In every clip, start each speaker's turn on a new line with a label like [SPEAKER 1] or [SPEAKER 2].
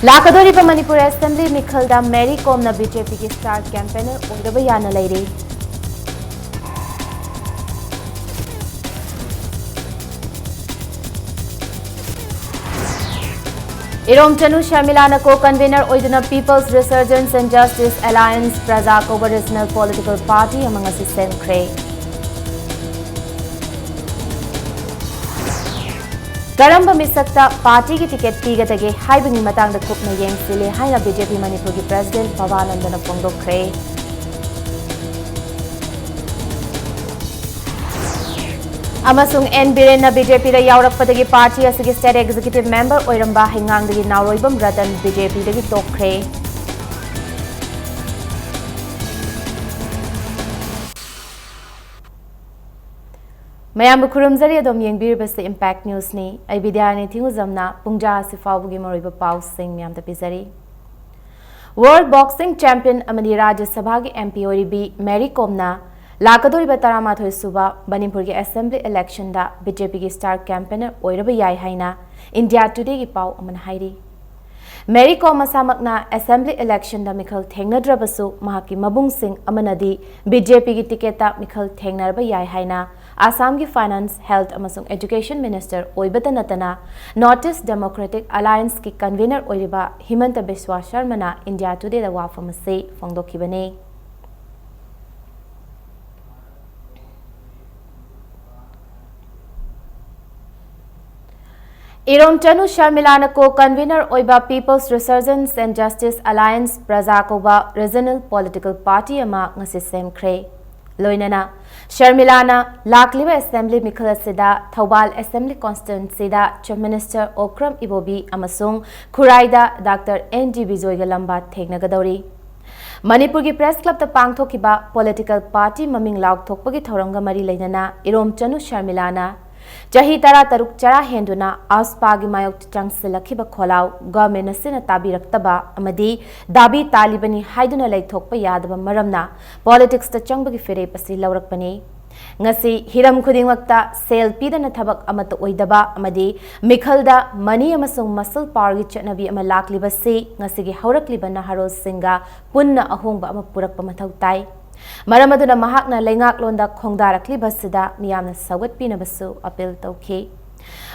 [SPEAKER 1] Lakadoriba Manipuri Assembly Mikhalda Mary Komna BJP ki star campaigner Oiraba Yana Lady. Irom Chanu Sharmilana co-convener Oiduna People's Resurgence and Justice Alliance BAZAR Regional Political Party among assistant Cray. Karamba misakta party ki ticket pigadage haibingi matang da kupna yengsile haina BJP Manipur ki President Pavanandana Pongdokre. Amasung N Birena BJP da yaurakpadagi party asigi state executive member oiramba hingangdagi nauroibam Ratan BJP dagi tokre. Mayam Kurumzari Adom Yengbir Impact News ni ay Bidyani Tinguzamna Pungja Sifabugi Moriba Pau Singh Myam Tapizari. World Boxing Champion Amani Rajya Sabha MP Oribi Mary Komna Lakadori Batarama Thoi Suba Manipur ki Assembly Election da BJP ki star campaigner Oiraba Yai Haina India Today ki Pau Aman Hairi. Mary Kom Masamakna Assembly Election da Mikhal Thengna Drabasu Mahaki Mabung Singh Amanadi BJP ki tiketa Mikhal Thengnarba Yai Haina Assam ki Finance, Health amasung Education Minister Oibata Natana Northeast Democratic Alliance ki convener Oiriba Himanta Biswa Sharmana India Today da wafamase Fongdokibane. Irom Chanu Sharmilana co-convener Oiba People's Resurgence and Justice Alliance BAZAR Regional Political Party ama ngasisem Cray. Loinana Sharmilana Lakliba Assembly Mikhalasida Thobal Assembly Constituency da Chief Minister Okram Ibobi amasung Khuraida Dr. N.D. Bizoiga Lamba Thegnagadori. Manipur ki Press Club ta pangthokiba political party maming lauk thokpagi thoranga mari leinana Irom Chanu Sharmilana Jahi Tara Taruk Chara Henduna Auspagi Mayok Changsilakhiba Kholau Government Asina Tabiraktaba Amadi Dabi Talibani Haiduna Laithokpa Yadaba Maramna Politics ta Changbagi Fere Pasi Laurakpani Ngasi Hiram Khudingwakta Sale Pidana Thabak Amata Oidaba Amadi Mikhalda Money Amasung Muscle Power gi Chatnabi ama lakliba se Ngasigi Haurakliba Naharo Singa Punna Ahongba ama Purakpa Mathau Tai Maramaduna Mahakna Lengak Londa Khongdarakli Basida Miyamna Sawat Pinabasu appeal Tauki.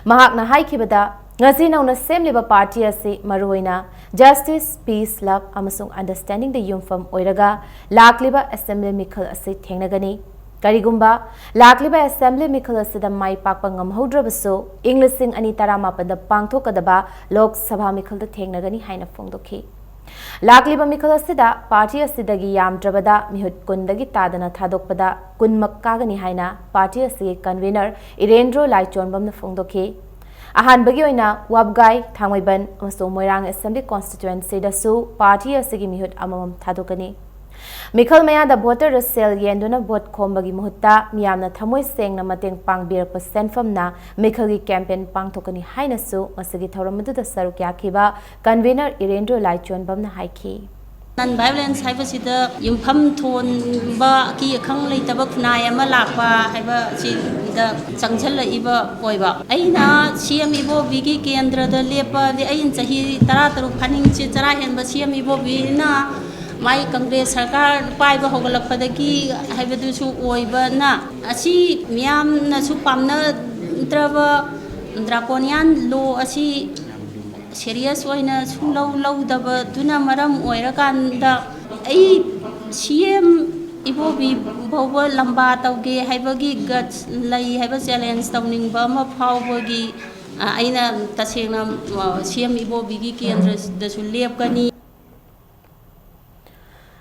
[SPEAKER 1] Mahakna Haikibada Ngazina on a same Labour Party asi Maruina Justice, Peace, Love, Amasung Understanding the Yumfam Oiraga, Lakliba Assembly Mikal asi Tengnagani. Karigumba, Lakliba Assembly Mikal asida Mai Pakpangam Hodrabasu, Englishing Anitara Mapada Pangto Kadaba, Lok Sabha Mikal the Tengnagani Haina Fongdoki. Lakliba Mikal asida Party asidagi Yam Drabada Mihut Kundagi Tadana Thadokpada Kun Makkagani Haina Party asi convener Irendro Laichonbam the Fongdoki. Ahan Bagioina Wabgai Thangwiban Maso Moirang Assembly Constituency da Su Party asigi Mihut Amam Thadokani. Mikal Maya the voter resale Yenduna vote Kombagi Muhutta Miyamna Thamoi Seng Namateng Pang Bir percent from na Mikali campaign Pang Tokani Hainasu Masagi Thoramadu the Sarukiakiba convener Irendro Laichon Bamna Haiki.
[SPEAKER 2] Non-violence haibasida yumpham thon ba ki khang leitaba khunai ama lakwa haiba chi da changchal iba oiba aina CM ibo bigi kendra da lepa de ain chahi 13 phaning chi chara hen ba CM ibo bi na mai Congress sarkar paiba hogalakpadagi haibadu su oiba na asi miyam na su pamna draba draconian law asi serious oina su law daba tuna maram oirakanda ai CM ibobi boba lamba tauge haibagi guts lai haiba challenge tawning ba ma phawbagi aina tasengna CM ibobi gi kendra da su lepkani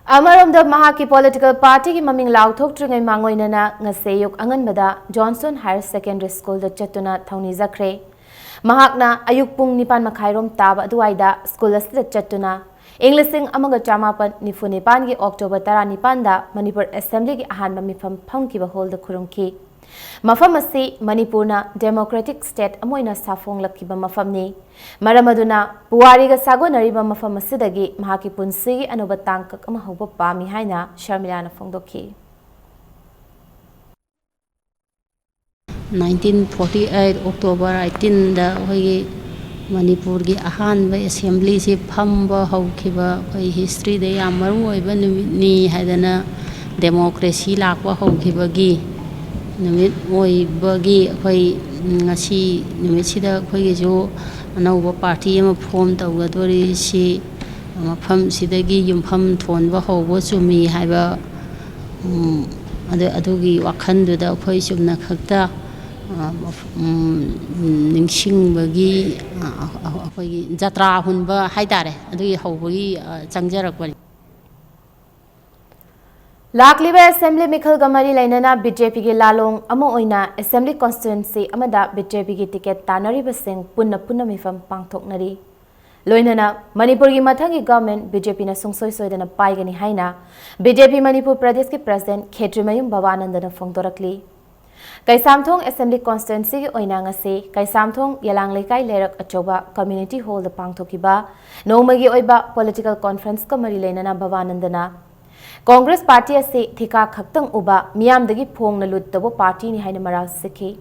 [SPEAKER 1] Amaram the Mahaki political party ki maming lauthok tringai mangoinana ngaseyuk anganbada Johnson Higher Secondary School da chatuna thauni zakre Mahakna ayuk pung nipan makhairom taba aduaida school asida chatuna Englishing amaga chamapan nifunipan ki October 19 da Manipur Assembly ki ahanba mifam phangkiba hol da khurumki Mafam asi Manipurna Democratic State amoina safong lakiba mafamni Maramaduna Puwariga sagonariba mafam asidagi mahaki punsigi anuba tangkak ama hoba pami haina Sharmilana Fongdoki
[SPEAKER 2] 1948 October 18 da hoyi Manipur की अहानब assembly से फंब हौखिबा अखोई history दे याम मरु ओइबा नुमितनी हाइदना democracy लाकबा हौखिबागी नुमित ओइबागी अखोई ngasi numisida akhoi jo anauba party ama form tawgadori si mafam sidagi yumpham thonba hawbo chumi haiba adugi wakhanduda akhoi sumna khakta ningsingbagi akhoi jatra hunba haidare adugi hawbagi changjarakbani
[SPEAKER 1] लाखलिबे assembly मिखल गमरी लाइनना BJP के लालोंग अमो ओइना assembly constituency अमदा BJP की टिकट तानरिबा सिंग पुन्ना पुन्ना मिफम पांगथोकनरी लोइनना मणिपुर की मथंगी गवर्नमेंट बीजेपी ना सुंगसोय सोयदना पाइगनी हाइना बीजेपी मणिपुर प्रदेश के प्रेसिडेंट खेत्रीमयुम भवानंदना फोंदोरकली कैसामथोंग असेंबली कॉन्स्टिट्यूएंसी की ओइना ngase कैसामथोंग यलांग लेकाई लेरक अचोबा कम्युनिटी हॉल द पांगथोकिबा नोमगी ओइबा पॉलिटिकल कॉन्फ्रेंस का मरी लेनना भवानंदना कांग्रेस पार्टी से थिका खक्तंग उबा मियामदगी फोंगना लुत्तबो पार्टी नि हाइना मरा सिखी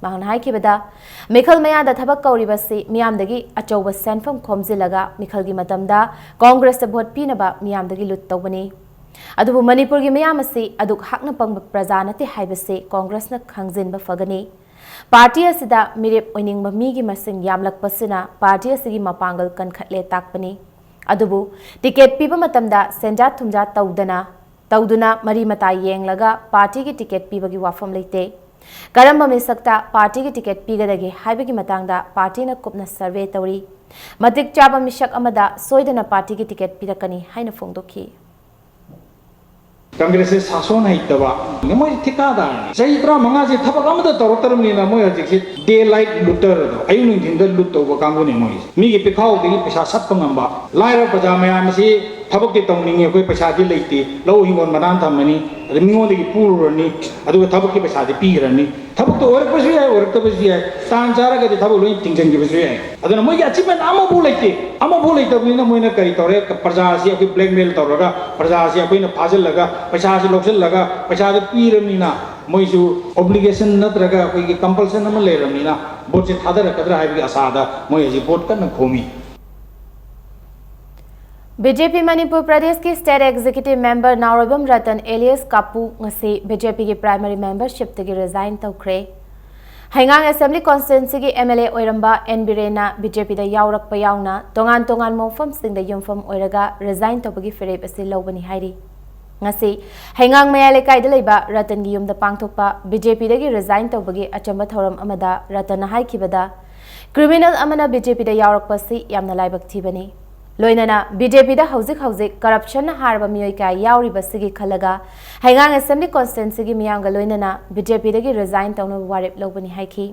[SPEAKER 1] महन हाइकिबदा मिखल मयादा थबक कौरिबसे मियामदगी अचौबा सेनफम खोमजिलगा मिखल की मतमदा कांग्रेस वोट पीनबा मियामदगी लुत्तबनी अदुबु मणिपुर की मियाम से अदुक हकना पंग प्रजा नते हाइबसे कांग्रेस न खंगजिनबा फगनी पार्टी असिदा मिरेप ओइनिंगबा मीगी मसिंग यामलकपसिना पार्टी असिगी मपांगल कनखटले ताकपनी अदुबु टिकेट पीबा मतमदा सेंजा थुमजा तौदुना मरी मता येंगलगा पार्टी की टिकेट पीबगी वाफम लेते करम मिसक्ता पार्टी की टिकेट पीगदगे हाइबगी मतांगदा पार्टी न कुपना सर्वे तौरी मतिक चाबा मिशक अमदा सोयदना पार्टी की टिकेट पीरकनी हाइना फोंदोखी
[SPEAKER 3] कांग्रेस से शासन हैतबा मोय ठिकादार सही त्रा मंगा से थबक अमदा तौरतरमनिना मोय हजिक डे लाइट लुटर अयु निथिंद लुट तौबा कांगुनि मोय मी के पिखाव दगी पैसा सत्प ngamba लाइर प्रजा मयाम से थबक के तौनिंगे कोई पैसा दि लेते लौ हिंगोन मनान थमनी अदि मिंगोदगी पुरुरनी अदुगा थबक के पैसा दि पीरनी थबक तो ओरकबसु याय ओरकबसु याय तान चारगा दि थबक लोइन तिंगजंगिबसु याय अदुना मोय अचीवमेंट अमबु लेतबनिना मोयना करी तौरे प्रजा से अखोय ब्लैकमेल तौरगा प्रजा से अखोयना फाजलगा पैसा से लौसलगा पैसा दि पीरमनिना मोयसु ऑब्लिगेशन नत्रगा अखोयगी कंपल्सन अम लेरमनिना वोट से थादरकदरा हाइबगी आसादा मोय हजि वोट कन खोमी
[SPEAKER 1] बीजेपी मणिपुर प्रदेश की state executive member Naorbam Ratan alias Kapu ngasi BJP की प्राइमरी मेंबरशिप तगी रिजाइन तौखरे हाइंगांग असेंबली कॉन्स्टिट्यूएंसी की एमएलए ओइरंबा एन बिरेना बीजेपी दा यावरकपा यावना तोंगान मौफम सिंगदा युमफम ओइरगा रिजाइन तौबगी फिरेप असे लौबनी हाइरी ngasi हाइंगांग मया लेकाई दा लेबा रतन की युमदा पांगथोकपा बीजेपी दगी रिजाइन तौबगी अचंबा थौरम अमदा रतन हाइखिबदा क्रिमिनल अमना बीजेपी दा यावरकपसी यामना लाइबक थीबनी लोइनना बीजेपी दा हौजिक करप्शन हारबा मियोय का यावरी बसगी खलगा हाइंगांग असेंबली कॉन्स्टिट्यूएंसी की मियांगा लोइनना बीजेपी दगी रिजाइन तौनो वारेप लौबनी हाइखी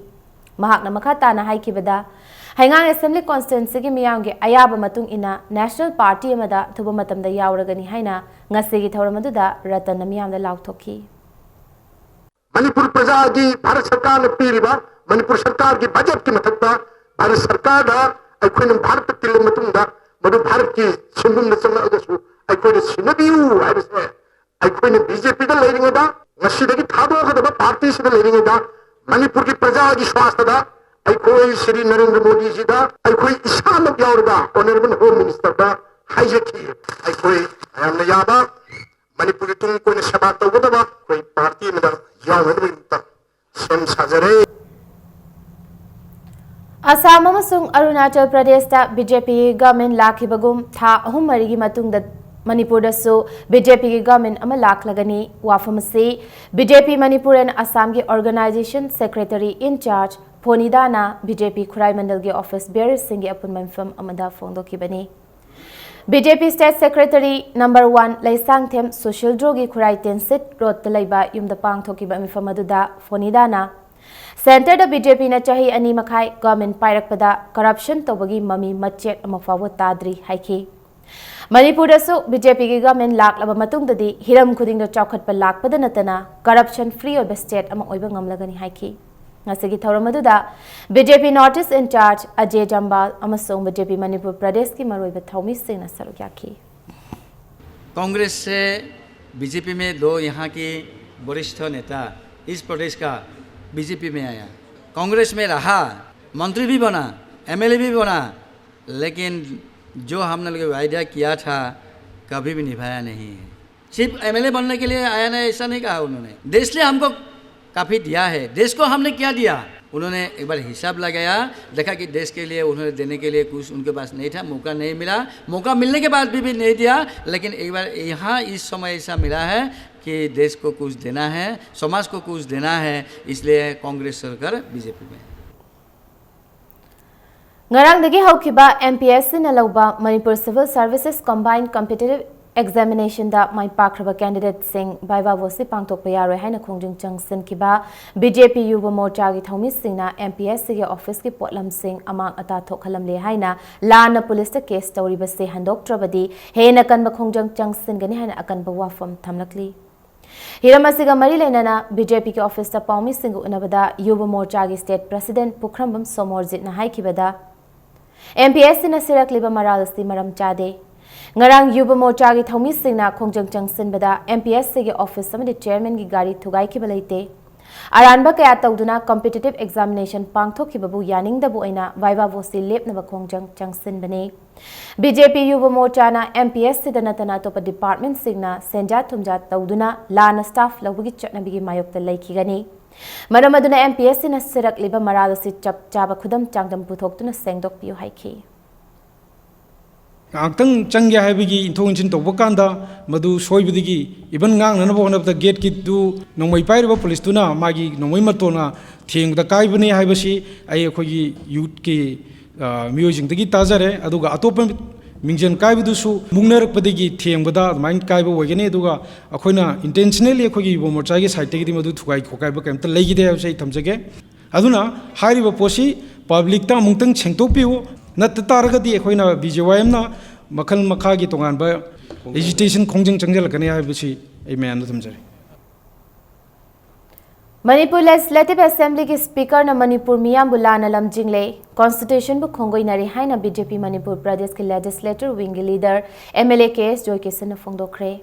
[SPEAKER 1] महाकना मखा ताना हाइखिबदा हाइंगांग असेंबली कॉन्स्टिट्यूएंसी की मियांगे अयाबा मतुंग इना नेशनल पार्टी अमदा थुबा मतमदा यावरगनी हाइना ngasiगी थौरमदुदा रतन मियांदा लाउथोखी
[SPEAKER 4] मणिपुर प्रजा की भारत सरकार ने पीरिबा मणिपुर सरकार की बजट की मथकता भारत सरकार दा अखोइन भारत तिल मतुंदा मधु भारत की सिंबुम नचंगसु अखोइन सिनबियु हाइबसे अखोइन बीजेपी दा लेरिंगदा ngasiदगी थादोगदबा पार्टी से लेरिंगदा मणिपुर की प्रजा की स्वास्थ्य दा अखोइ श्री नरेंद्र मोदी जी दा अखोइ इसामक यावरदा ऑनरेबल होम मिनिस्टर दा हाइजेकी अखोइ यामना याबा मणिपुर तुम कोई सेवा तौगदबा कोई पार्टी में यावरदा सेम साजरे
[SPEAKER 1] असम अमसुंग अरुणाचल प्रदेश बीजेपी गवर्नमेंट लाखिबगुम था अहुम मरिगी मतुंगदा मणिपुर बीजेपी की गवर्नमेंट अमा लाखलगनी वाफम से बीजेपी मणिपुर एंड असम की ऑर्गेनाइजेशन सेक्रेटरी इंचार्ज फोनिदाना बीजेपी खुराई मंडल के ऑफिस बेयरर्स सिंह की अपुन मंफम अमदा फोंदोखिबनी BJP state secretary number 1 Laisangthem social ड्रो की खुराई तेंसिट रोड तलैबा युमदा पांगथोखिबा मिफम अदुदा फोनिदाना सेंटर बीजेपी ने चाही अनी मखाई गवर्नमेंट पायरकपदा करप्शन तौबगी ममी मचेट अमफाव ताद्री हाइखी मणिपुर बीजेपी की गवर्नमेंट लाखलब मतुंगददी हिरम खुदिंग चौखटप लाखपद नतना करप्शन फ्री ओइब स्टेट अमा ओइब ngamlagani हाइखी ngasi थौरमदुदा BJP north east in charge Ajay Jamwal अमसों बीजेपी मणिपुर प्रदेश की मरोइब थौमी सिंह सरुक याखी
[SPEAKER 5] कांग्रेस से बीजेपी में 2 यहाँ के वरिष्ठ नेता इस प्रदेश का बीजेपी में आया, कांग्रेस में रहा, मंत्री भी बना, MLA भी बना, लेकिन जो हमने लोग आइडिया किया था कभी भी निभाया नहीं है। सिर्फ MLA बनने के लिए आया ना, ऐसा नहीं कहा उन्होंने। देश ने हमको काफ़ी दिया है, देश को हमने क्या दिया, उन्होंने एक बार हिसाब लगाया, देखा कि देश के लिए उन्होंने देने के लिए कुछ उनके पास नहीं था, मौका नहीं मिला, मौका मिलने के बाद भी नहीं दिया। लेकिन एक बार यहाँ इस समय ऐसा मिला है कि देश को कुछ देना है, समाज को कुछ देना है, इसलिए कांग्रेस सरकार BJP में।
[SPEAKER 1] ngarangdagi haukiba MPSC na lauba Manipur Civil Services Combined Competitive Examination da mai pakraba candidate sing baiwa vosi pangthokpa yaroi haina khongjing changsin kiba BJP Yuva Morcha gi thomi singna MPSC ge office ki potlam sing amang ata thokhalam le haina lana police ta case tawri ba se handok trabadi hena kanba khongjang changsin gani haina akanba wafam thamlakli Hiramasiga mari lenana BJP ki office ta paumi sing unabada Yuva Morcha gi state president Pukhrambam Somorjit na haikibada MPSC na sirakliba maralsti maram chade ngarang Yuva Morcha gi thomi singna khongjang changsin bada MPSC ge office samadi chairman gi gari thugai ki balaite aranba kaya tawduna competitive examination pangthok ki babu yaning dabu aina viva vosi lepna ba khongjang changsin bane BJP Yuva Morcha na MPSC da natana top department singna senja thumja tawduna lana staff lawgi chatnabi gi mayok ta laiki gani Maramaduna MPSC na sirak liba maralasi chap chaba khudam changdam puthok tuna sengdok piu haiki
[SPEAKER 6] Angtang changya haibigi inthong chin to bakanda madu soibidigi iban ngang nana bona the gate ki du nongmai pairiba police tuna magi nongmai matona theng da kaibani haibasi ai khogi youth ki music dagi tajare aduga atop mingjan kaibidusu mungnarak padigi thengbada main kaiba wagene aduga akoina intentionally akhogi Yuva Morcha gi side tegi madu thugai khokaiba kamta legide habsai thamjage aduna hairiba posi public ta mungtang chengtokpiu nat taragadi akoina BJYM na makhal makha gi tongan ba agitation khongjang changjal kani habisi ai man thamjare
[SPEAKER 1] Manipur Legislative Assembly ki Speaker na Manipur Miyam Bulana Lamjingle Constitution bu khongoi nari haina BJP Manipur Pradesh ki Legislature Wing leader MLA KS Joy Kisan na phongdokre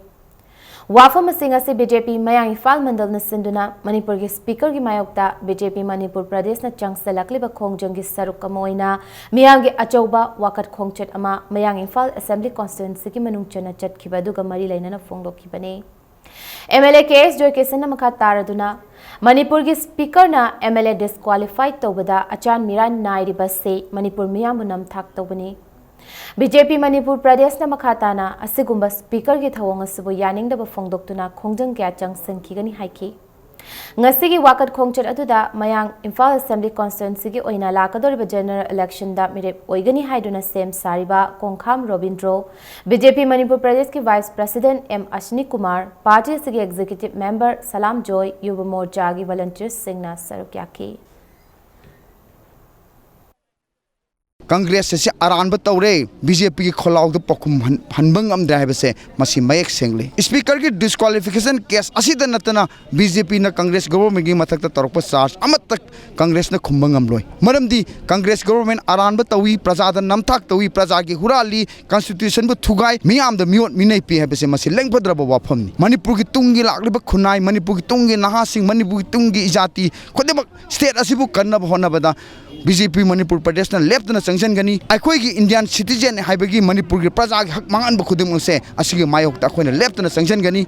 [SPEAKER 1] Wafam singa se BJP Mayang Ifal Mandal na sinduna Manipur ki Speaker ki mayokta BJP Manipur Pradesh na changsalakli ba khongjang gi saruk kamoina Miyam gi achauba wakat khongchet ama Mayang Ifal Assembly Constituency ki manungchana chat khiba duga mari laina na phongdokhibane MLA KS Joy Kisan na makha taraduna Manipur ki Speaker na MLA disqualified tawbada achan miran nairi basse Manipur miyam nam thak tawbani BJP Manipur Pradesh na makata na asigumba Speaker ki thawong asibu yaning da ba phongdoktuna khongjang kya changsan kigani haiki ngasigi wakat khongchat aduda mayang Imphal Assembly Constituency ki oina lakadoriba general election da mirep oigani haiduna sem sariba Kongkham Robindro BJP Manipur Pradesh ki Vice President M Ashni Kumar Party sigi Executive Member Salam Joy Yuva Morcha gi volunteers singna sarukyaki
[SPEAKER 7] Congress se aranba tawre BJP ki kholaw de pokum hanbang am drive se masi mayek sengle speaker ki disqualification case asida natana BJP na Congress government gi mathak ta tarok charge amat tak Congress na khumbang am loi maramdi Congress government aranba tawi praja da namthak tawi praja gi hurali constitution bu thugai miyam da miot minai pi habe se masi lengpadra ba wafam ni Manipur ki tungi lakli ba khunai Manipur ki tungi naha sing Manipur ki tungi ijati khode state asibu kanna ba hona bada BJP Manipur Pradesh na left na sanction gani akhoi gi Indian citizen haibagi Manipur gi praja gi hak mangan ba khudum se asigi mayok ta khoi na left na sanction gani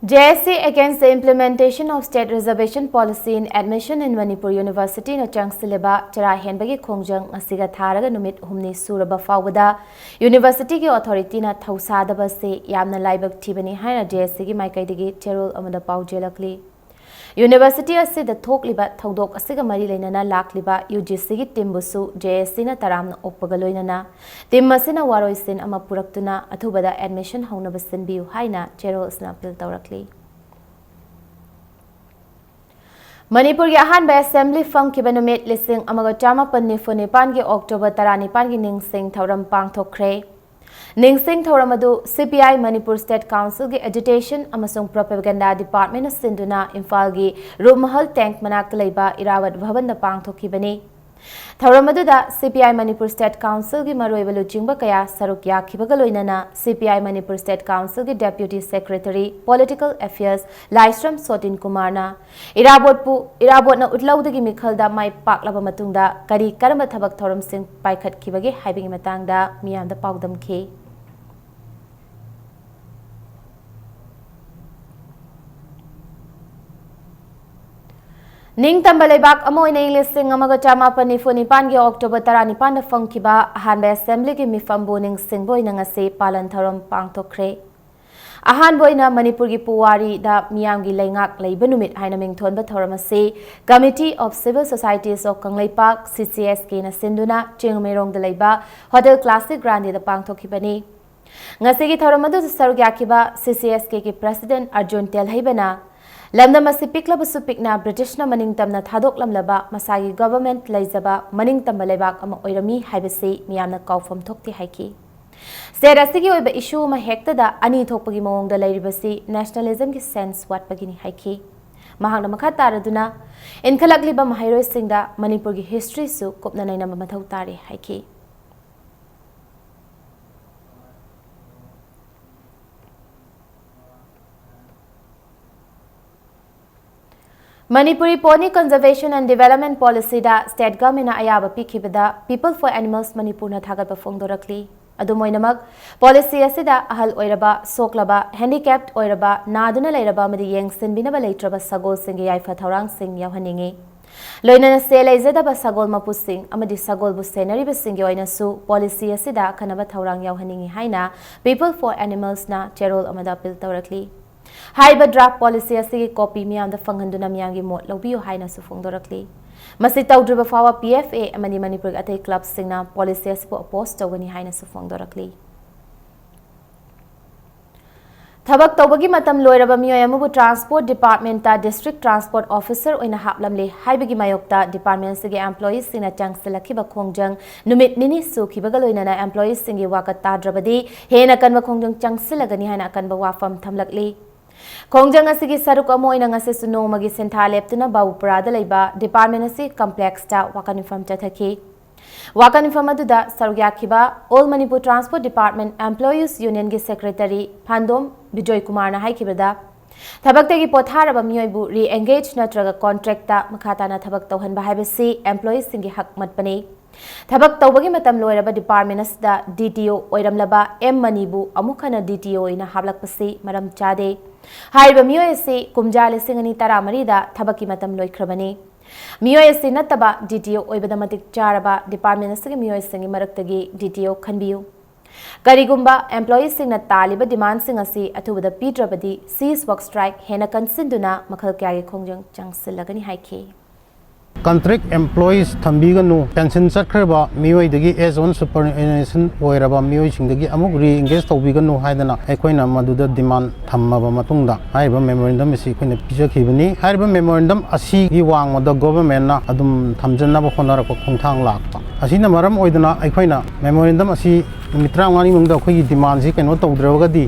[SPEAKER 1] JSC against the implementation of state reservation policy in admission in Manipur University na changsileba chara henbagi khongjang asiga tharaga numit humni suraba fawada University ki authority na thausa da se yamna laibak thibani haina JSC gi maikai digi cherol amada paujelakli University asi da thokliba thodok asiga mari leinana lakliba UGC gi timbusu JSC na taramna opagaloinana timmasina waroisin ama puraktuna athubada admission hauna basin biu haina chero snapil tawrakli Manipur ki ahanba assembly funky banumit lising amaga chama panni funipan gi October 19 gi ningsing thauram pangthokre Ningsing Thoramadu CPI Manipur State Council ki Agitation amasung Propaganda Department of Sinduna Imphal gi Rumahal Tank manak leiba Irawat Bhavan na pangthokibani ꯊꯧꯔꯝ ꯑꯗꯨꯗ CPI Manipur State Council ꯒꯤ ꯃꯔꯨꯑꯣꯏꯕ ꯂꯨꯆꯤꯡꯕ ꯀꯌꯥ ꯁꯔꯨꯛ ꯌꯥꯈꯤꯕꯒ ꯂꯣꯏꯅꯅ CPI Manipur State Council ꯒꯤ Deputy Secretary Political Affairs Laisram Sotin Kumarna Irabotna utlawdagi mikhalda mai paklaba matungda kari karamba thabak thoramsing paikhatkibagi haibingi matangda miyamda paudamkhi Ning Tambalebak Amoy na listing amaga chamapa ni Funipan gi October 19 da fangkiba Ahanba Assembly gi mifambu ning singboy na ngasi palan tharom pangtokre. Ahanboy na Manipur gi Puwari da miyam gi laingak leiba numit haina mingthon ba thoram ase Committee of Civil Societies of Kanglaipak CCSK na sinduna Chingmerong da leiba Hotel Classic Grande da pangtokibani. Ngasi gi thoram adu sarugyakiba CCSK gi President Arjun Telhaibana Lamdam asi piklaba supikna British na maningtamna thadok lamlaba masagi government laizaba maningtamba lebak ama oirami haibasi miyamna kaufam thokti haiki State asigi oiba issue ma hekta da ani thokpagi mawongda lairibasi nationalism gi sense watpagini haiki mahangna makha taraduna inkhalakliba mahairoi singda Manipur gi history su kopna naina mathau tare haiki Manipuri Pony Conservation and Development Policy da State Government na ayaba pikibada People for Animals Manipur na thagat ba fongdorakli adumoinamak policy asida ahal oiraba soklaba handicapped oiraba naduna leiraba madi yengsin binaba leitraba sagol singi yaifa thaurang sing yawhaningi loinana se leizada ba sagol mapu sing amadi sagol bu senari ba singi oina su policy asida kanaba thaurang yawhaningi haina People for Animals na cherol amada appeal tawrakli Haiba draft policy asigi copy miyam da fanghanduna miyam gi mot lobiyo haina su fongdorakli masi tawdriba fawa PFA amani Manipur atay club singna policy asipo oppose tawgani haina su fongdorakli Thabak tawbagi matam loiraba miyoy amubu transport department ta district transport officer oina haplamle haibagi mayokta department sigi employees sina changsilakiba khongjang numit nini su kibaga loinana employees singi wakat tadrabadi hena kanwa khongjang changsilagani haina kanwa wafam thamlakli Kongjang asigi saruk amoy na ngase suno magi senthaleptuna Bawupurada leiba department asi complex ta wakanifam chathaki wakanifam aduda sarugyakiba All Manipur Transport Department Employees Union gi Secretary Phandom Bijoy Kumar na haikibada Thabaktagi potharaba miyoibu re-engage natraga contract ta makhata na thabak tawhanba haibasi employees singi hak matpani Thabak tawbagi matam loiraba department asda DTO oiramlaba M Manibu amukhana DTO ina hablakpasi maram chade Haiba miyoy se kumjale singani taramari da thabaki matam loikrabani miyoy se nataba DTO oibada matik charaba department asigi miyoy singi maraktagi DTO khanbiyu Karigumba employees singna taliba demand sing asi athubada pitrabadi cease work strike hena kansinduna makhal kyagi khongjang changsilagani haiki
[SPEAKER 8] Contract employees thambiganu pension chakhraba mioi dagi as on superannuation oiraba mioi singdagi amuk re engage tawbiganu haidana aikoina maduda demand thammaba matungda haiba memorandum isi koina pijakhibani haiba memorandum asi gi wangmada government na adum thamjanna ba khonarako khongthang lakpa asina maram oidana aikoina memorandum asi mitra ngani mungda khoi demand si keno tawdragadi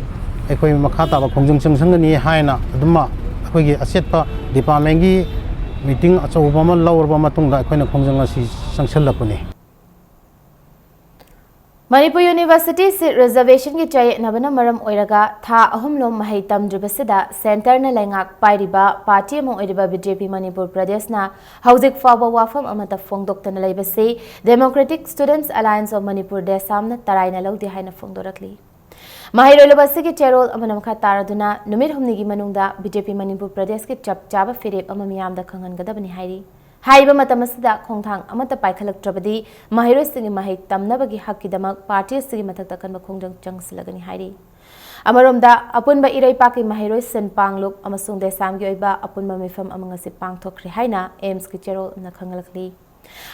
[SPEAKER 8] aikoi makha ta ba khongjang changsangani haina aduma akoi gi asetpa department gi meeting achobama lawrba matungda aikoina khongjang asi sangsalapuni
[SPEAKER 1] Manipur University seat reservation ki chay nabana maram oiraga tha ahumlom mahai tamdribasida center na laingak pairiba party among oiriba BJP Manipur Pradesh na hauzik fawa wafam amata fongdoktana laibase Democratic Students Alliance of Manipur desam na taraina lawdi haina fongdorakli Mahirolabasi ki cherol amanam kha taraduna numit humni gi manungda BJP Manipur Pradesh ki chap chaba firep amamiyam da khangan gadabani hairi Haiba matamasida khongthang amata paikhalaktrabadi mahiroi singi mahai tamnabagi hakkidamak party sigi mathakta kanba khongjang changsilagani hairi Amaromda apunba irai paki mahiroi sen pangluk amasung desamgi oiba apunba mifam amangasi pangthokri haina aims ki cherol na khangalakli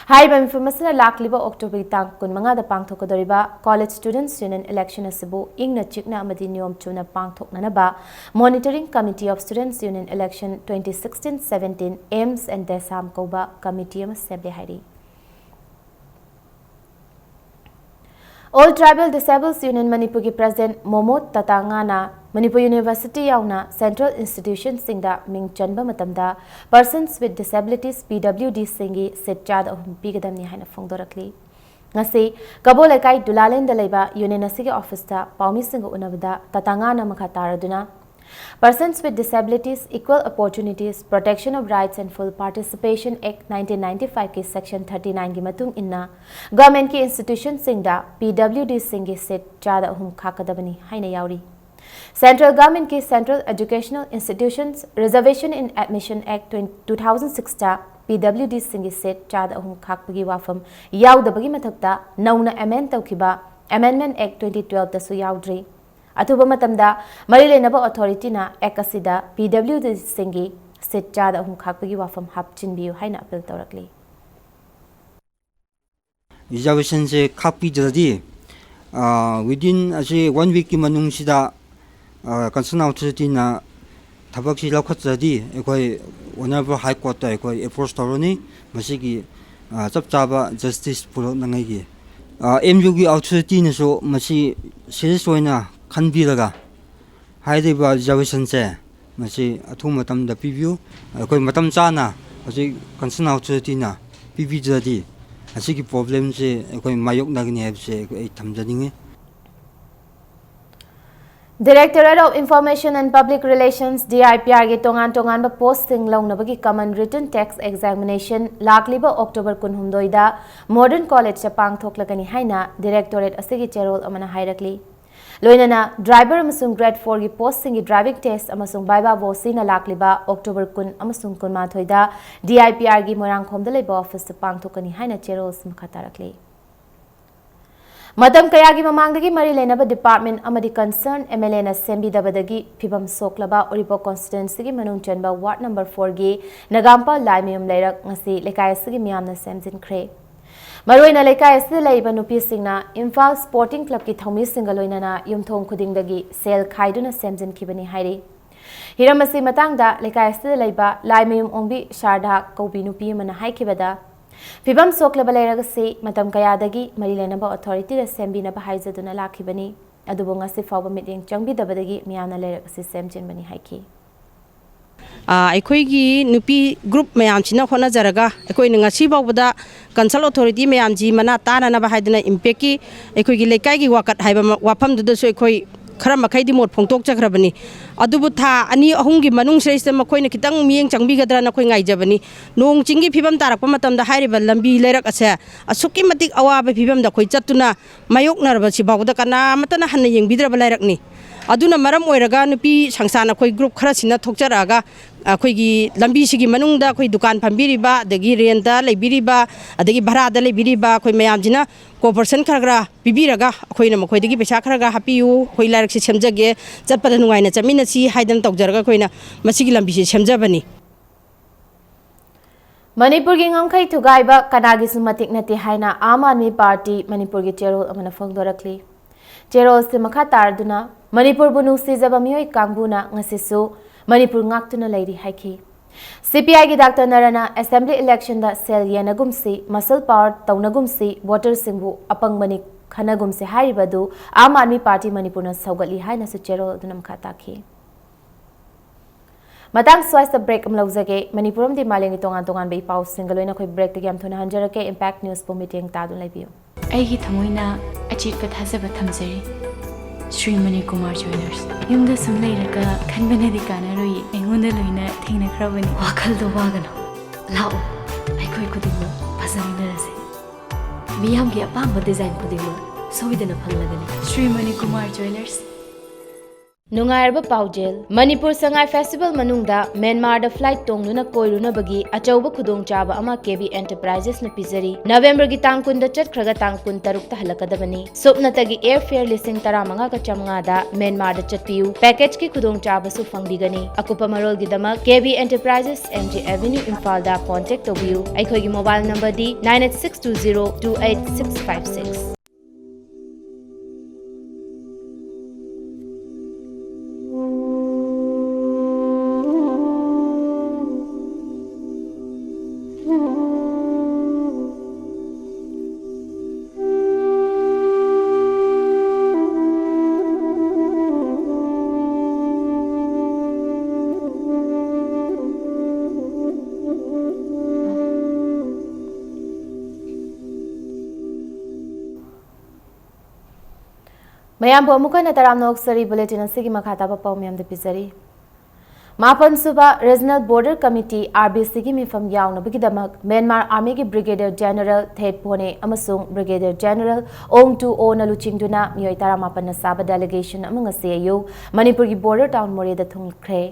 [SPEAKER 1] Haiba mifam lakliba October tang kunmanga da pangthokadoriba College Students Union election asibu ingna chikna amadi niyom chuna pangthoknanaba Monitoring Committee of Students Union election 2016-17 aims and desam koba committee ama sebde hairi All Tribal Disabled Union Manipur ki President Momot Tatangana Manipur University yauna Central Institutions singda ming chanba matamda Persons with Disabilities PWD singi sit chad ahum pigadamni haina phongdorakli. Ngasi Kabo Lekai Dulalenda Leba Union Asigi Office ta Paumi Singa Unabada Tatangana Makataraduna Persons with Disabilities, Equal Opportunities, Protection of Rights and Full Participation Act 1995 ki Section 39 ki matung inna Government ki Institution singda PWD singi sit chada ahum khakadabani haina yauri. Central Government ki Central Educational Institutions Reservation in Admission Act 2006 ta PWD singi sit chada ahum khakpagi wafam yaudabagi mathakta nauna amend tawkiba Amendment Act 2012 tasu yaudri. Atuba matamda Marilenaba Authority na Ekasida PWD singi sit chada ahum khakpagi wafam hapchinbiu haina appeal tawrakli.
[SPEAKER 9] Reservation se khakpi jadi within ase 1 week ki manung sida concern authority na thabak si lakhat jadi ekoi honorable high court ta ekoi approach toroni masigi chap chaba justice pulok nangai gi MU gi authority ne so masi serious oina khanbiraga haideba reservation se masi athu matam da preview ekoi matam chana masi concern authority na PV jadi asigi problem se ekoi mayok nagni heb se ekoi thamjaninge.
[SPEAKER 1] Directorate of Information and Public Relations DIPR ki tongan ba posting launabagi common written text examination lakliba October 16 da Modern College cha pangthoklagani haina Directorate asigi cherol amana hairakli. Loinana driver amasung grade 4 ki posting ki driving test amasung baiba vosi na lakliba October 10 amasung 13 da DIPR ki Moirangkhom da leba office cha pangthokani haina cherol smkhatarakli. Matam kayagi mamangdagi mari lenaba department amadi concern MLA na sembi dabadagi phibam soklaba Oripo constituency gi manung chanba ward number 4 gi Nagampa Laimiyum Leirak ngasi lekai asigi miyamna semjin khre. Maroina lekai asigi leiba nupi singna Imphal Sporting Club ki thomi singaloinana yumthong khudingdagi sel khaiduna semjin khibani hairi. Hiramasi matangda lekai asigi leiba Laimiyum ongbi Sharda Kobi nupi mana haikibada Phibam soklaba leiragasi matam kayadagi Marilenaba Authority da sembi na bahaizaduna lakhibani adubo ngasi fawba meeting changbi dabadagi miyana leiragasi semjinbani haiki.
[SPEAKER 10] Aikoigi nupi group mayam china khona jaraga akoi ngasi bawda consult authority mayam ji mana tana na bahaidna impact ki aikoigi lekai gi wakat haiba wafam du so akoi khara makai di mot phongtok chakrabani adubu tha ani ahung gi manung sreista makoi na kitang mieng changbi gadra na koi ngai jabani nong chingi phibam tarak pa matam da hairiba lambi lerak ase asuki matik awa ba phibam da koi chatuna mayok narba si bawda kana matana hanna yeng bidra ba lerak ni aduna maram oiraga nupi sangsana koi group khara sina thokcharaga akoi gi lambi sigi manung da koi dukan phambiriba dagi renta leibiriba adagi bharada leibiriba koi mayam jina cooperation kharagra bibiraga koi na makoi dagi pesa kharaga hapiu koi larak si semjage chatpada nungai na chamina si haidan tokjaraga koi na masigi lambi si semjabani.
[SPEAKER 1] Manipur ki ngamkhai thugaiba kanagi sumatik nati haina Aam Aadmi Party Manipur ki cherol amana phongdorakli. Cherol se makha tarduna Manipur bunu sijaba miyoi kangbuna ngasisu Manipur ngaktuna leiri haiki. CPI ki Dr. Narana Assembly election da sel yenagumsi muscle power taunagumsi voter singbu apang manik khanagumsi hairibadu Aam Aadmi Party Manipur na saugali haina su cherol dunam khataki. Matang swasta break amlauzage Manipuram di malengi tongan bei pau singaloina khoi break tagi am thona hanjarake impact news po meeting tadun laibiu.
[SPEAKER 11] Aigi thamoina achit pathasaba thamjari Shri Mani Kumar Jewelers. Yumda sumlairaga khanbana dikana roi engonda loina thengna khrabani wakhal do wagana lao aikoi kudingma phasaminarase miyam gi apamba design kudingma soidana phanglagani Shri Mani Kumar Jewelers.
[SPEAKER 1] Nungairba Paujel Manipur Sangai Festival Manungda Myanmar da flight tongluna koiruna bagi achauba khudong chaba ama KB Enterprises na pizari November gi tang kun da chatkhraga tang kun taruk ta halakadabani sopna tagi airfare lising tara manga ka chamnga da Myanmar da chatpiu package ki khudong chaba su fangbigani akupa marol gi dama KB Enterprises MG Avenue Imphal da contact tobiu aikhogi mobile number di 9862028656. ꯃꯌꯥꯝ ꯑꯃꯨꯛꯀꯟꯅ ꯇꯔꯥꯝꯅ ꯑꯣꯛꯆꯔꯤ bulletin ꯑꯁꯤꯒꯤ ꯃꯈꯥ ꯇꯥꯕ ꯄꯥꯎ ꯃꯌꯥꯝꯗ ꯄꯤꯖꯔꯤ ꯃꯥꯄꯟ ꯁꯨꯕ regional border committee RBCꯒꯤ ꯃꯤꯐꯝ ꯌꯥꯎꯅꯕꯒꯤꯗꯃꯛ ꯃ꯭ꯌꯥꯟꯃꯥꯔ ꯑꯥꯔꯃꯤꯒꯤ ꯕ꯭ꯔꯤꯒꯦꯗꯤꯌꯔ ꯖꯦꯅꯔꯦꯜ ꯊꯦꯠꯄꯣꯅꯦ ꯑꯃꯁꯨꯡ ꯕ꯭ꯔꯤꯒꯦꯗꯤꯌꯔ ꯖꯦꯅꯔꯦꯜ ꯑꯣꯡꯇꯨꯑꯣꯅ ꯂꯨꯆꯤꯡꯗꯨꯅ ꯃꯤꯑꯣꯏ 18ꯅ ꯁꯥꯕ ꯗꯦꯂꯤꯒꯦꯁꯟ ꯑꯃ ꯉꯁꯤ ꯑꯌꯨꯛ ꯃꯅꯤꯄꯨꯔꯒꯤ ꯕꯣꯔꯗꯔ ꯇꯥꯎꯟ ꯃꯣꯔꯦꯗ ꯊꯨꯡꯂꯈ꯭ꯔꯦ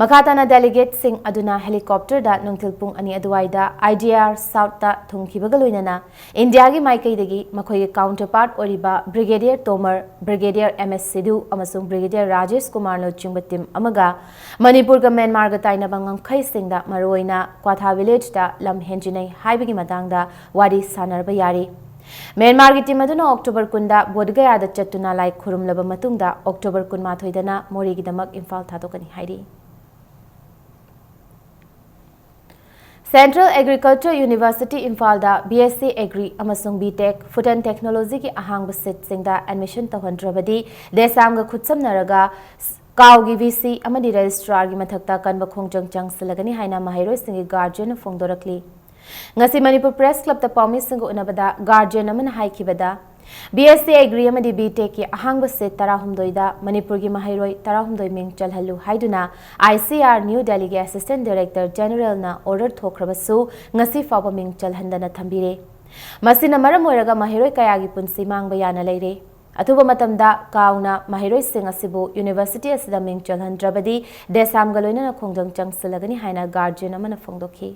[SPEAKER 1] ꯃꯈꯥꯇꯥꯅ ꯗꯦꯂꯤꯒꯦꯠꯁꯤꯡ ꯑꯗꯨꯅ ꯍꯦꯂꯤꯀꯣꯞꯇꯔꯗ ꯅꯨꯡꯊꯤꯜ ꯄꯨꯡ 2 ꯑꯗꯨꯋꯥꯏꯗ IDR ꯁꯥꯎꯠꯇ ꯊꯨꯡꯈꯤꯕꯒ ꯂꯣꯏꯅꯅ ꯏꯟꯗꯤꯌꯥꯒꯤ ꯃꯥꯏꯀꯩꯗꯒꯤ ꯃꯈꯣꯏꯒꯤ ꯀꯥꯎꯟꯇꯔꯄꯥꯔꯠ ꯑꯣꯏꯔꯤꯕ brigadier Tomar brigadier MS Sidhu अमसुंग ब्रिगेडियर राजेश कुमार लुचिंग टीम अमगा मणिपुर का म्यांमार का ताइनबा ngangkhai मरोइना क्वाथा विलेज दा लम हेंजिनै हाइबगी मतांगदा वारी सानरबा यारी म्यांमार की टीम अदुना अक्टोबर 10 बोधगया दा चत्तुना लाई खुरुमलबा मतुंगदा अक्टोबर 18 दना मोरी की दमक इम्फाल थादोकनी हाइरी central agriculture university Imphal BSc agri अमसुंग BTech फूड एंड टेक्नोलॉजी की अहांग सीट एडमिशन तौहंद्रबदी देसाम खुदसमनरगा काउगी VC अमदी रजिस्ट्रार की मथक्ता कनब खोंजंग चंगसलगनी हाइना महिरोइसिंगी गार्जियन फोंदोरकली ngasi Manipur Press Club ta पाउमी सिंग उनबदा गार्जियन अमन हाइखिबदा BSc एग्री अमदी BTech की अहांग सीट 13 मणिपुर की महिरोइ 13 मिंग चलहल्लु हाइदुना ICR न्यू दिल्ली के असिस्टेंट डायरेक्टर जनरल ना ऑर्डर थोख्रबसु ngasi फाव मिंग चलहंदना थंबिरे मसिना मरम ओइरगा महिरोइ कयागी पुंसी मांगबा याना लेरे अथुबा मतमदा काउना महिरोइ सिंग असिबु यूनिवर्सिटी असिदा मिंग चलहंद्रबदी देसाम गलोइना खोंजंग चंगसलगनी हाइना गार्जियन अमन फोंदोखी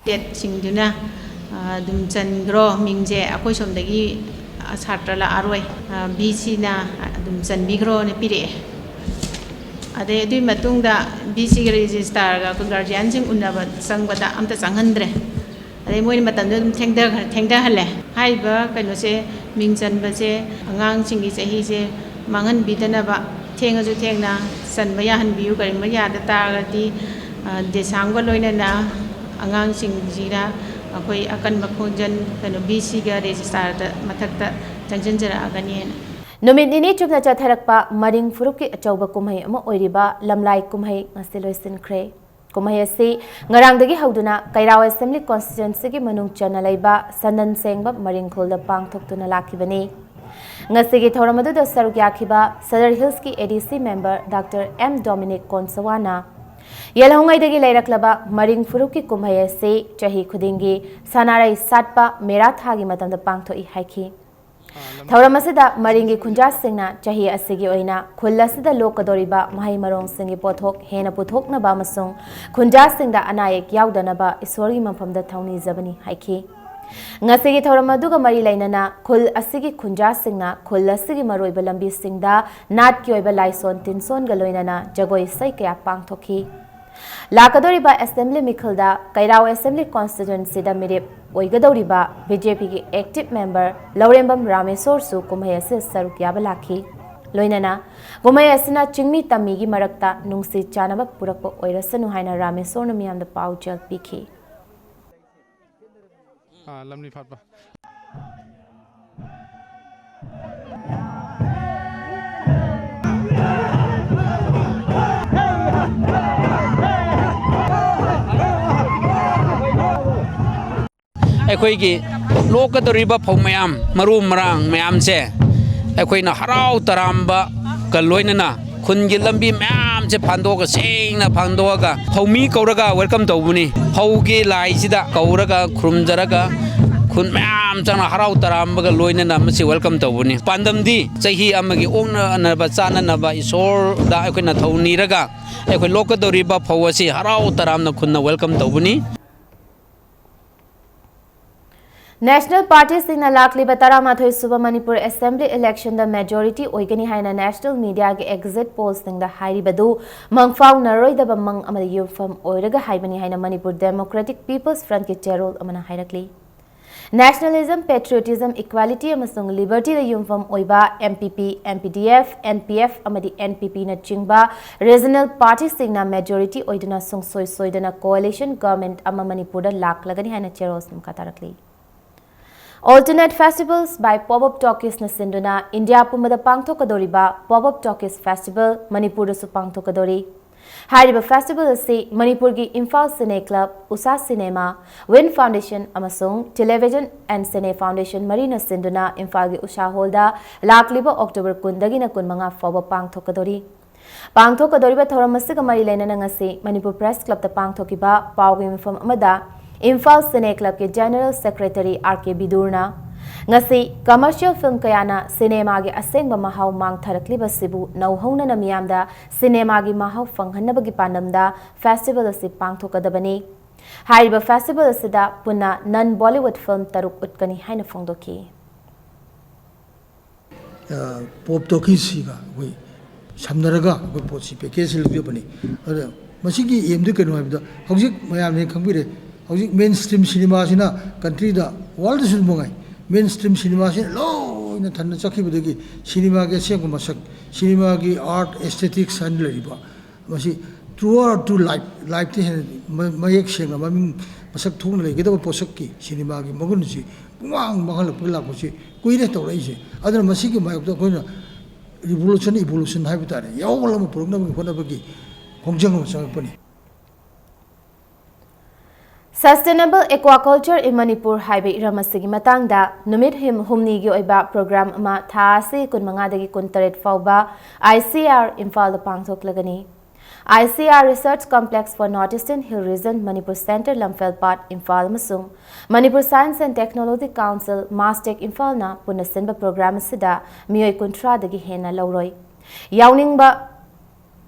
[SPEAKER 12] डेट सिंगदुना दुम चनग्रो मिंजे अखोय सोमदगी छात्र ला आरोय BC ना दुम चनबिग्रो ने पिरे अदे दुई मतुंगदा BC के रजिस्ट्रार गा गार्जियन सिंग उन्नबा संगबदा अमता संगहंद्रे अदे मोय मतन दुम थेंगदा हले हाइबा कइनोसे मिंग चनबसे अंगांग सिंगी चही से मांगन बिदनबा थेंगजु थेंगना चनबा याहनबियु करिमा यादा तागदी देसांगबा लोइनना अंगांग सिंगजिरा अखोई अकन मखोंजन कनो BC का रजिस्ट्रार मथक्ता चंजनजरागनी
[SPEAKER 1] नुमित निनी चुपना चथरकपा मरिंग फुरुक की अचौबा कुमहै अमा ओइरिबा लमलाई कुमहै ngasi loisinkhre कुमहै asi ngarangdagi hauduna Kairao Assembly Constituency की मनुंग चना लैबा सनन सेंगबा मरिंगखोलदा पांगथोक्तुना लाखिबनी ngasi gi thoramadu saruk yakhiba Southern Hills की ADC member Dr. M Dominic Konsawana येलहोंगाइदगी लैरक्लबा मरिंग फुरुक की कुमहै से चही खुदिंगी सनाराई सातपा मेरा थागी मतमदा पांगथोई हाइखी थौरम असिदा मरिंगी खुंजा सिंगना चही असिगी ओइना खुल असिदा लोकदोरिबा महै मरोंग सिंगी पोथोक हेना पुथोकनबा मसुंग खुंजा सिंगदा अनायक याउदनबा ईश्वरगी मफमदा थौनी जबनी हाइखी ngasi thoram aduga mari lainana khul asigi khunja singna khul asigi maroiba lambi singda nat ki oiba laison tinson galoinana jagoi sai kya pangthoki lakadoriba assembly mikhalda Kairao Assembly Constituency da mirip oigadoriba BJP ki active member Laurembam Ramesor su kumhai ase saruk yaba lakhi loinana kumhai asina chingmi tammi gi marakta nungsi chanaba purakpa oirasanu haina Ramesor na miyam da pau jal pikhi
[SPEAKER 13] lamni fatba
[SPEAKER 14] अखोई लोकदोरिबा फौ मयाम मरु मरांग मयाम से अखोइना हराव तरांबा का लोइनना खुनगी लंबी ma'am से फांदोगा सेंगना फांदोगा फौमी कौरगा welcome तौबुनी फौगी लाइसिदा कौरगा खुरुमजरगा खुन ma'am चना हराव तरांबगा लोइनना मसी वेलकम तौबुनी पांदमदी चही अमगी ओंगनबा चाननबा ईश्वर दा अखोइना थौनीरगा अखोइ लोकदोरिबा फौसी हराव तरांबना खुनना welcome तौबुनी
[SPEAKER 1] National Party Singna Lakli Batara Suba Manipur Assembly Election the majority Oigani Haina National Media ke exit polls thing the Hairi Badu Mangfau Naroi the Bamang Amadi Yufam Oiraga Haibani Haina Manipur Democratic People's Front ke Cherol Amana Hairakli Nationalism, Patriotism, Equality Amasung Liberty the Yumfam Oiba MPP, MPDF, NPF Amadi NPP na Chingba Regional Party Singna majority Oidana Sung Soi Soidana Coalition Government Ama Manipur the Lak Lagani Haina Cheros Mkatarakli Alternate festivals by pop-up talkies na sinduna India pumada pangthokadoriba pop-up talkies festival Manipur su pangthokadori Hairiba festival asi Manipur gi Imphal Cine Club, Usa Cinema, Win Foundation amasung Television and Cine Foundation Marina Sinduna Imphal gi Usha Holda lakliba October 10 dagina 15 fawba pangthokadori. Pangthokadoriba thoram asiga mari lenana ngasi Manipur Press Club ta pangthokiba pawgi mifam amada Imphal Cine Club ke General Secretary R.K. Bidurna ngasi commercial film kayana cinema gi asengba mahau mang tharakliba sibu nauhongna na miyamda cinema gi mahau fanghanabagi panamda festival asi pangthokadabani. Hairiba festival asida punna non Bollywood film taruk utkani haina phongdoki.
[SPEAKER 13] Pop talkie siga we samnaraga we posi package lubani ada masigi emdu kanu habda hojik mayam ne khambire hojik mainstream cinema sina country da world sun mongai mainstream cinema sin lo ina thanna chakhi budagi cinema ge seng masak cinema gi art aesthetics and lariba masi throughout to life te mayek seng maming masak thong le gedaba posak ki cinema gi magun ji wang mahal pula ko si kuire to rai se adana masigi mayok to koina evolution hai bitare yawala mo program ko na bagi hongjang mo sang pani.
[SPEAKER 1] Sustainable Aquaculture in Manipur Highway Ramasigi Matangda Numit Him Humni gi oiba program ama thasi kun manga dagi kun taret fawba ICR Imphal pangthok lagani. ICR Research Complex for Northeastern Hill Region Manipur Center Lamphel Part Imphal Masung Manipur Science and Technology Council Mastec Imphal na punasinba program sida miyoi kuntra dagi hena lauroi yawningba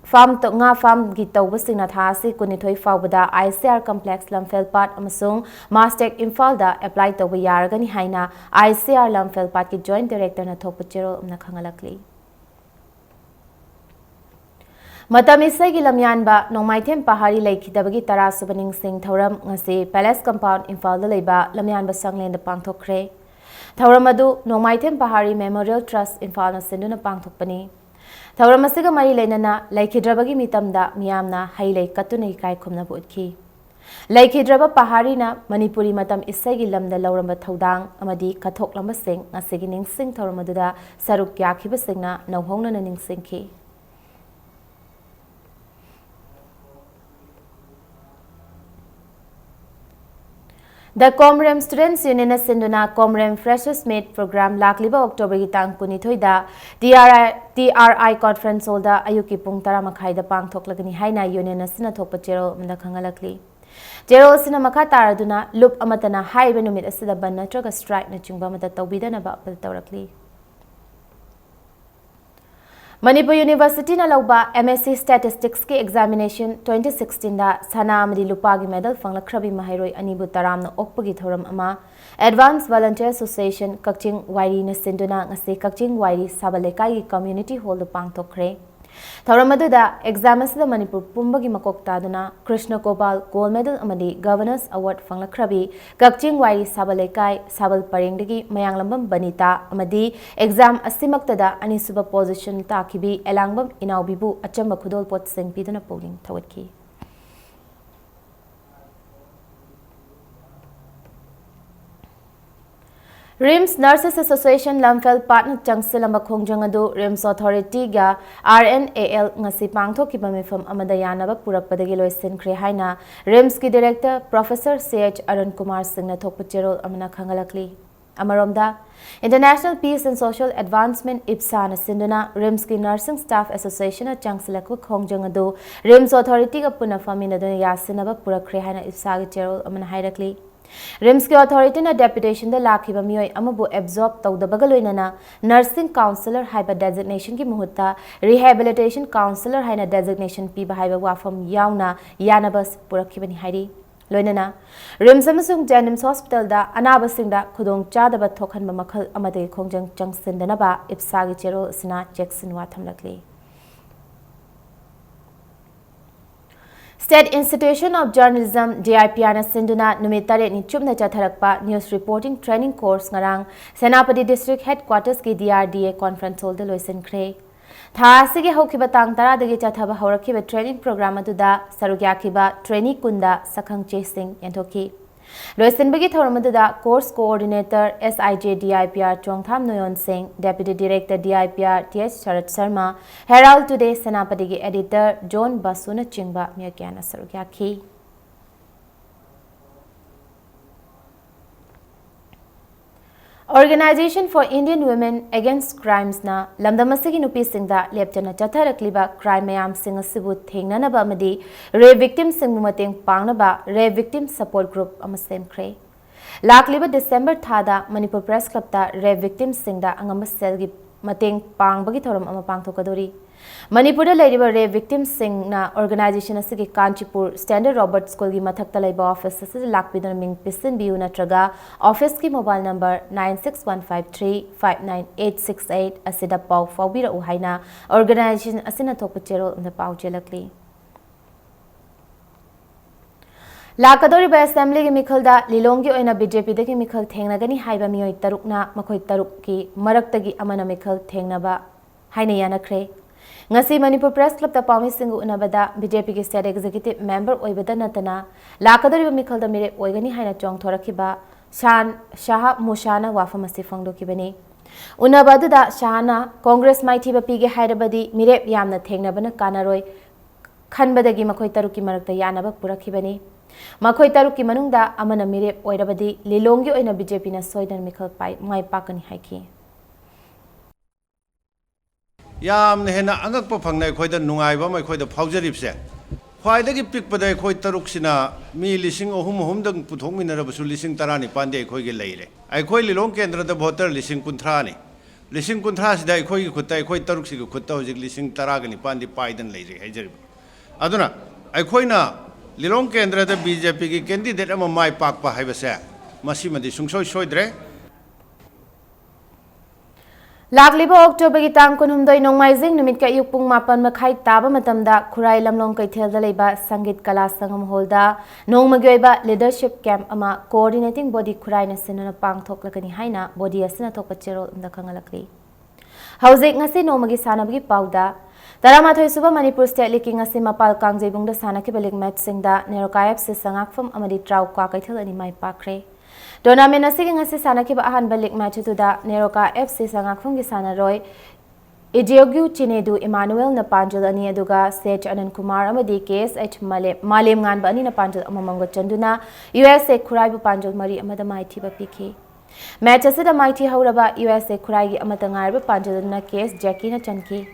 [SPEAKER 1] farm to nga farm gi tawba singna thasi kunithoi fawbada ICR Complex Lamphel Part amasung Mastec Imphal da apply tawba yaragani haina ICR Lamphel Part ki Joint Director na thokpachero amna khangalakli. Matamisa gi lamyanba nongmaithem pahari laikhidabagi tarasubaning sing thoram ngasi Palace Compound Imphal da leiba lamyanba sanglen da pangthokre. Thoram adu nongmaithem pahari Memorial Trust Imphal na sinduna pangthokpani. Thoram asiga mari lenana laikhidrabagi mitamda miyamna hailai katuna ikai khumna budki. Laikhidraba pahari na Manipuri matam isai gi lamda lauramba thodang amadi kathok lamba sing ngasigi ningsing thoram aduda saruk yakhiba singna nauhongna na ningsingki. The Comrem Students Union Sinduna Comrem Freshers Made Program Lakliba October Gitang Kunithoida TRI Conference Holda Ayuki Pung Tara Makhai da Pang Thoklagani Haina Union Sina Thokpa Jero Manda Khangalakli. Jero Sina Makha Taraduna Lup Amatana Hai Benumit Asida Ban Natraga Strike na Chungba Mata Tawbida na Ba Tawrakli. Manipur University na lauba MSc Statistics ki examination 2016 da sana amadi lupagi medal fanglakrabi mahairoi anibu taram na okpagi thoram ama Advanced Volunteer Association Kakching Wairi na sinduna ngasi Kakching Wairi Sabalekai ki community hall da pangthokre. Thoram aduda exam asida Manipur pumbagi makok taduna Krishna Gopal Gold Medal amadi Governors Award fanglakrabi Kakching Wairi Sabalekai Sabal Parengdagi Mayanglambam Banita amadi exam asimaktada anisuba position takibi elangbam inaubibu achamba khudol pot sing piduna polling thawatki. RIMS Nurses Association Lamphel Partner Changsilamba Khongjangadu RIMS Authority ga RNAL ngasi pangthoki bamifam amada yanaba purakpadagi loisinkhre haina RIMS ki Director Professor CH Arun Kumar Singh na thokpachero amana khangalakli. Amaromda International Peace and Social Advancement IPSA na sinduna RIMS ki Nursing Staff Association na Changsilakwa Khongjangadu RIMS Authority ga punafamina duna yasinaba purakre haina IPSA gi chero amana hairakli. RIMS ki authority na deputation da lakhiba miyoi amabu absorb tawdabaga loinana nursing counselor haiba designation ki muhutta rehabilitation counselor haina designation piba haiba wafam yauna yanabas purakhibani hairi loinana RIMS amasung Janims Hospital da anabasingda khudong chadaba thokhanba makhal amade khongjang changsindanaba IPSA gi chero sina Jackson wathamlakli. State Institution of Journalism DIPR na sinduna numitare ni chupna chatharakpa news reporting training course ngarang Senapati District Headquarters ki DRDA conference hall da loisinkhre. Thasi ge hokiba tang tara dagi chathaba horakiba training program aduda sarugyakiba trainee kunda sakhang chasing yantoki. Loisinbagi Thoramadada Course Coordinator SIJ DIPR Chongtham Noyon Singh, Deputy Director DIPR TH Sharat Sharma, Herald Today Senapatigi Editor John Basuna Chingba Myakyana Sarugyaki. Organization for Indian Women Against Crimes na lamdamasigi nupi singda lepchana chatharakliba crime mayam sing asibu thengnanaba amadi rape victim singbu mateng pangnaba rape victim support group ama semkhre lakliba December thada Manipur Press Club ta rape victim singda angamba cell gi mateng pangbagi thoram ama pangthokadori Manipur laiba rape victim sing na organization asigi Kanchipur Standard Robert School gi mathakta laiba office asigi lakpidana ming pisin biu natraga office ki mobile number 9615359868 asida pau fawbira uhaina organization asina thokpa cherol na pau jelakli Lakadori ba assembly gi mikhalda lilongi oina BJP dagi mikhal thengnagani haiba miyoi tarukna makhoi taruk ki maraktagi amana mikhal thengnaba haina yanakre Ngasi Manipur Press Club ta Pawmi Singhu unabada BJP ki State Executive Member oibada natana lakadori mikhalda mire oigani haina chong thorakiba Shah Mushana wafamasi fangdokibani unabada da Shahana Congress mighty ba pige hairabadi mire yamna thengnabana kanaroi khanbadagi makhoi taruki marakta yanaba purakibani makhoi taruki manungda amana mire oirabadi lilongi oina BJP na soidan mikhal pai mai pakani haiki
[SPEAKER 15] यामने हेना अंगक फंगना खोद नुंगाइब खोद फाउजरीबसे ख्वाइदगी पिकपद खोई तरुकसिना मी लिसिंग अहुम अहुमदंग पुथोकमिनरबसु लिसिंग 10 निपानदे खोइगे लेरे अखोइ Lilong केंद्रद voter लिसिंग 50 नि लिसिंग 50 सिदा अखोइ खुत्ता अखोइ तरुकसिग खुत्ता होजिक लिसिंग 10 ग निपानदे पाइदन लेरे हैजरिब अदुना अखोइना Lilong केंद्रद BJP की कैंडिडेट अमा माइ पाकपा हाइबसे मसिमदि सुंगसोइ सोइद्रे
[SPEAKER 1] Lakliba October ki tang kunhumdoi nongmaizing numit ka yuk pung mapan makhai taba matamda Khurai Lamlong Kaithel da leiba Sangit Kala Sangam Holda nongmagyoiba leadership camp ama coordinating body Khurai na sinana pangthoklakani haina body asina thokpa cherol umda khangalakli Hauzik ngasi nongmagi sanabgi pauda Taramathoi suba Manipur State League ngasi mapal kangjebungda sanaki balik match singda Nerokayap se sangakfam amadi traw kwa Kaithel ani mai pakre Tournament asigi ngasi sanakiba ahanba league match tuda Neroka FC sangakfunggi sanaroi Idiogyu Chinedu Emmanuel na panjul ani aduga Sech Anand Kumar amadi KSH Malem nganba ani na panjul amamangwa chanduna USA Khuraibu panjul mari amada maiti ba pikhi Match asida maiti hauraba USA Khuraigi amata ngarba panjul na KS Jackie na chanki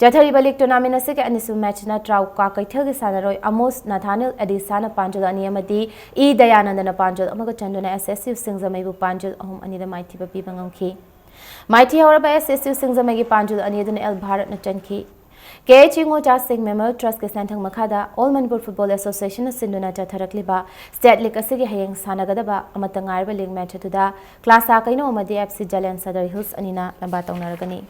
[SPEAKER 1] Jathari Balik tournament asigi anisu match na traw ka Kaithel gi sanaroi Amos Nathaniel Adisana panjul ani amadi E Dayananda na panjul amaga chanduna SSU Singzamaibu panjul ahum ani da maiti ba pibangamki Mighty however SSU Singzamagi panjul ani aduna El Bharat na chanki KHingo Cha Singh Memorial Trust ke santang makhada All Manipur Football Association na sinduna chatharakliba State League asigi hayeng sanagadaba amata ngarba league match tuda class a kaino amadi FC Jalan Sadar Hills anina lamba tawnaragani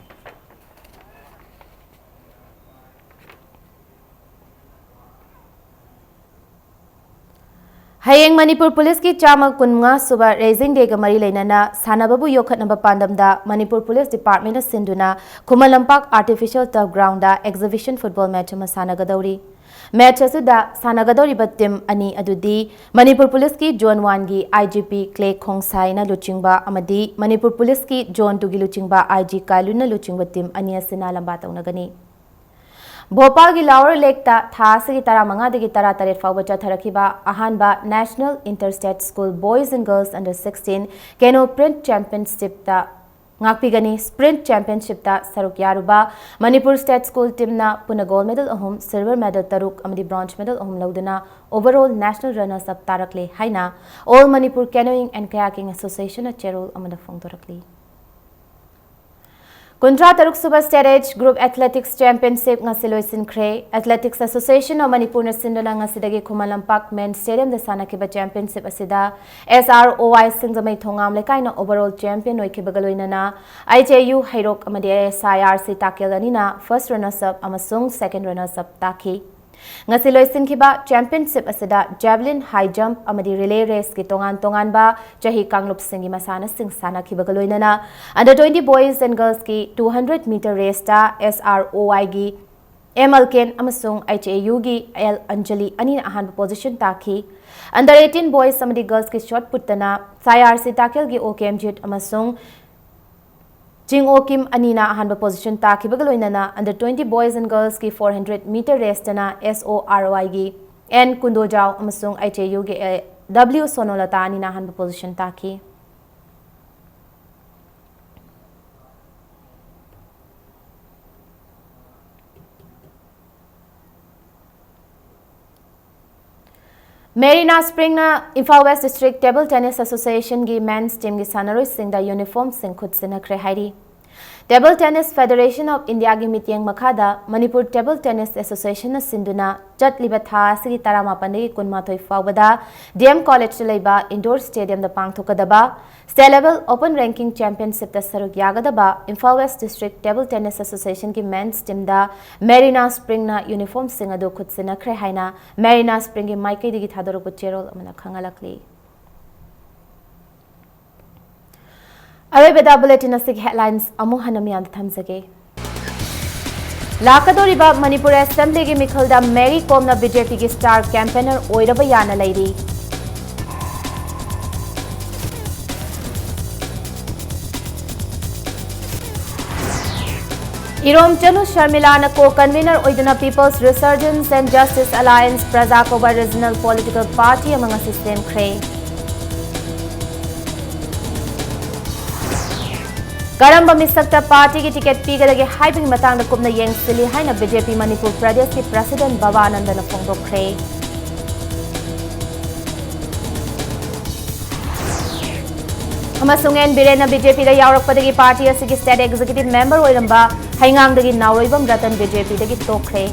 [SPEAKER 1] Hayeng Manipur Police ki chama kunga suba raising day ga mari leinana sanababu yokhatnaba pandamda Manipur Police Department na sinduna Kumalampak Artificial Turf Ground da exhibition football match ma sanagadori match asuda sanagadori team ani adudi Manipur Police ki Zone 1 gi IGP Clay Khongsai na luchingba amadi Manipur Police ki Zone 2 gi luchingba IG Kailun na luchingba team ani asina lamba tawnagani Bhopal ki Lower Lake ta thasi ki tara manga de ki tara taret fawba chatharakiba ahanba National Interstate School Boys and Girls Under 16 Keno Print Championship ta ngakpigani Sprint Championship ta saruk yaruba Manipur State School team na puna gold medal ahum silver medal taruk amadi bronze medal ahum laudana overall national runners up tarakle haina All Manipur Canoeing and Kayaking Association na cherol amada fongtorakli Kundra Taruk Super Stage Group Athletics Championship ngasiloisin kre Athletics Association of Manipur na sindona ngasidagi Kumalampak Main Stadium da sanakiba championship asida SROI Singzamai Thongam lekai na overall champion oikibagaloina na IJU Hairok amadi SIRC Takelani na first runners up amasung second runners up taki ngasiloisin kiba championship asida javelin high jump amadi relay race ki tongan ba chahi kanglup singi masana sing sana kibagaloina na under 20 boys and girls ki 200 meter race ta SROI gi ML Ken amasung HAU gi L Anjali ani ahan position taki. Under 18 boys samadi girls ki shot putana CRC takel gi OKM Jit amasung Jing Okim Anina ahan position taki bagaloinana under 20 boys and girls ki 400-meter race tana SOROI gi N Kundojao amasung HAU gi W Sonolata anina ahan position taki. Marina Spring na Imphal West District Table Tennis Association gi men's team gi sanaroi sing da uniform sing khut sinakre hairi. Table Tennis Federation of India gi mityeng makhada Manipur Table Tennis Association na sinduna jatliba tha sigi taramapani kunmathoi fawada DM College leiba indoor stadium da pangthokadaba state level open ranking championship da saruk yagadaba Imphal West District Table Tennis Association gi men's team da Marina Spring na uniform sing adu khut sinakre haina Marina Spring gi maikei digi thadorok cherol amana khangalakli. Arabeda bulletin asig headlines amu hanamiyan thamjage. Lakadoriba Manipur Assembly gi mikhalda Mary Kom na BJP gi star campaigner oiraba yana lairi. Irom Chanu Sharmila na co-convener oiduna People's Resurgence and Justice Alliance Prajakoba Regional Political Party among a system kray. Karamba misakta party ki ticket pigadagi hyping matang na kumna yeng sili hai na BJP Manipur Pradesh ki President Babananda na phongdokre. Amasungen Biren na BJP da yaurakpadagi party asigi state executive member oiramba haingang dagi nauroibam Ratan BJP dagi tokre.